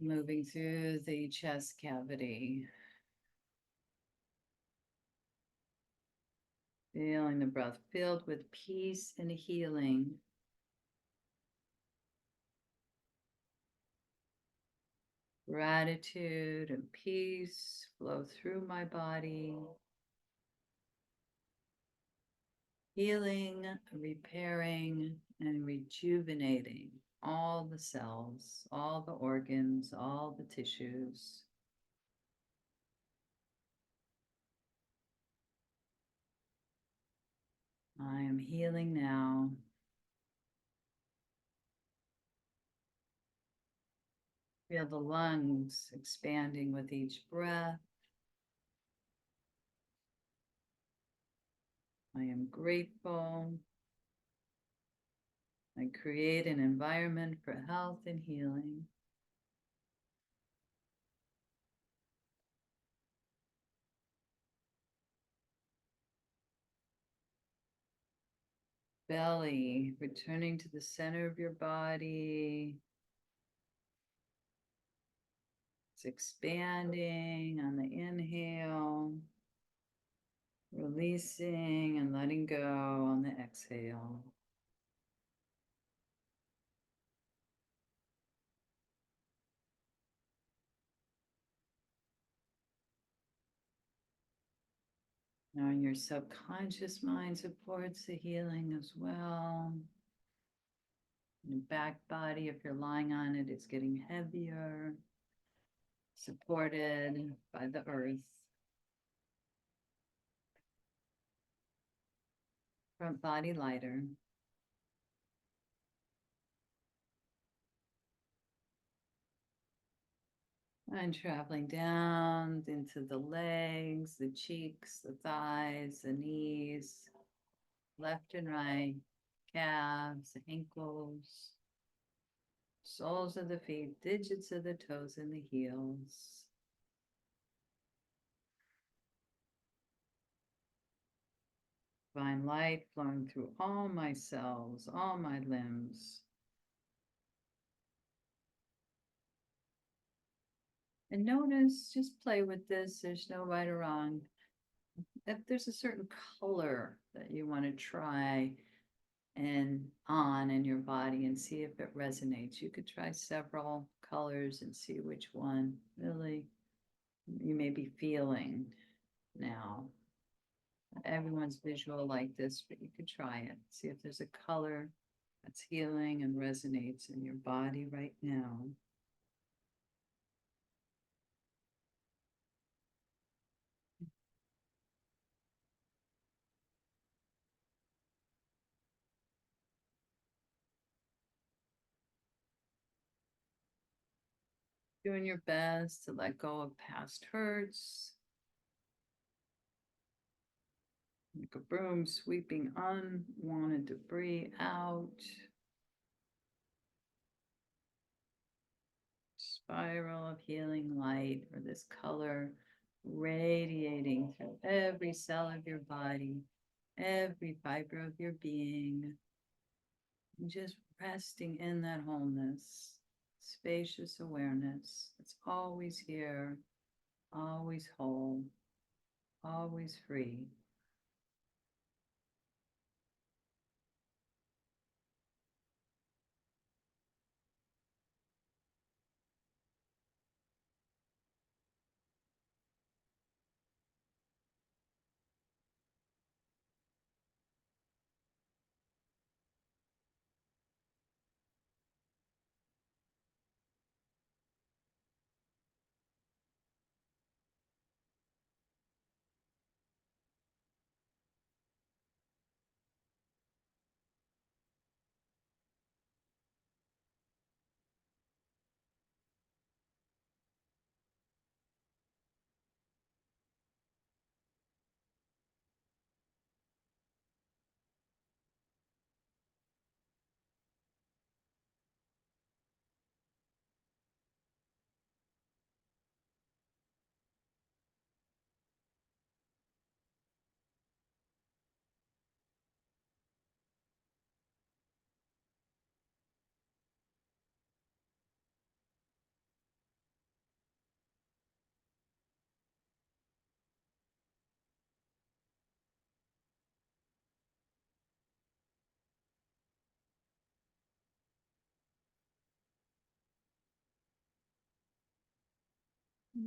moving through the chest cavity. Feeling the breath filled with peace and healing. Gratitude and peace flow through my body. Healing, repairing, and rejuvenating all the cells, all the organs, all the tissues. I am healing now. Feel the lungs expanding with each breath. I am grateful. I create an environment for health and healing. Belly, returning to the center of your body. It's expanding on the inhale, releasing and letting go on the exhale. Now your subconscious mind supports the healing as well. Your back body, if you're lying on it, it's getting heavier, supported by the earth. Front body lighter. And traveling down into the legs, the cheeks, the thighs, the knees, left and right, calves, ankles, soles of the feet, digits of the toes, and the heels. Divine light flowing through all my cells, all my limbs. And notice, just play with this. There's no right or wrong. If there's a certain color that you want to try and on in your body and see if it resonates, you could try several colors and see which one really you may be feeling now. Everyone's visual like this, but you could try it. See if there's a color that's healing and resonates in your body right now. Doing your best to let go of past hurts. Like a broom sweeping unwanted debris out. Spiral of healing light, or this color radiating through every cell of your body, every fiber of your being, and just resting in that wholeness, spacious awareness. It's always here, always whole, always free.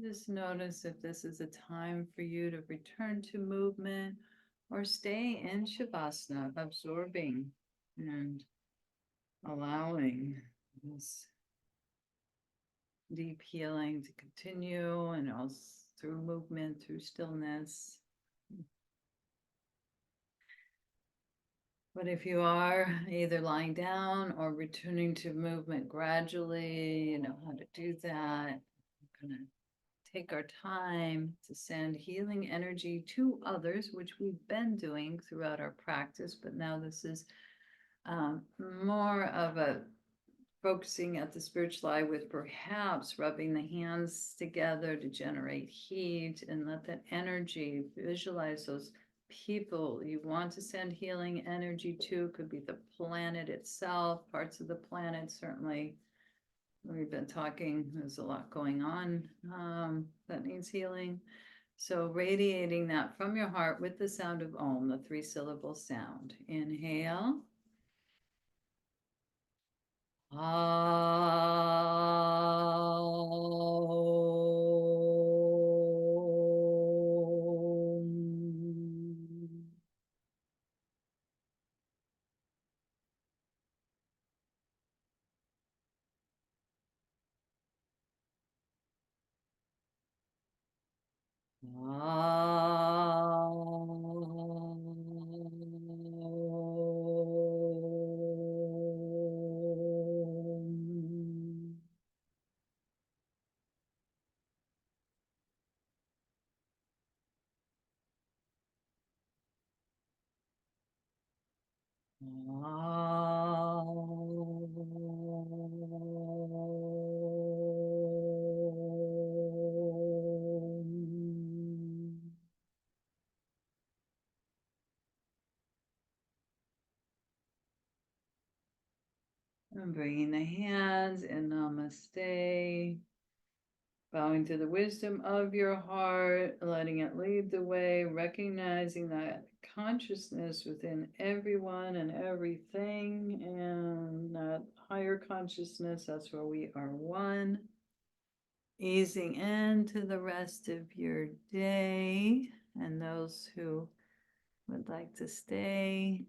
Just notice if this is a time for you to return to movement or stay in Shavasana, absorbing and allowing this deep healing to continue, and also through movement, through stillness. But if you are either lying down or returning to movement gradually, you know how to do that. I'm going to take our time to send healing energy to others, which we've been doing throughout our practice, but now this is more of a focusing at the spiritual eye with perhaps rubbing the hands together to generate heat and let that energy, visualize those people you want to send healing energy to. Could be the planet itself, parts of the planet, certainly. We've been talking, there's a lot going on that needs healing. So radiating that from your heart with the sound of Om, the 3-syllable sound. Inhale. Om. Om. Om. And bringing the hands in Namaste. Bowing to the wisdom of your heart, letting it lead the way, recognizing that consciousness within everyone and everything, and that higher consciousness, that's where we are one. Easing into the rest of your day, and those who would like to stay,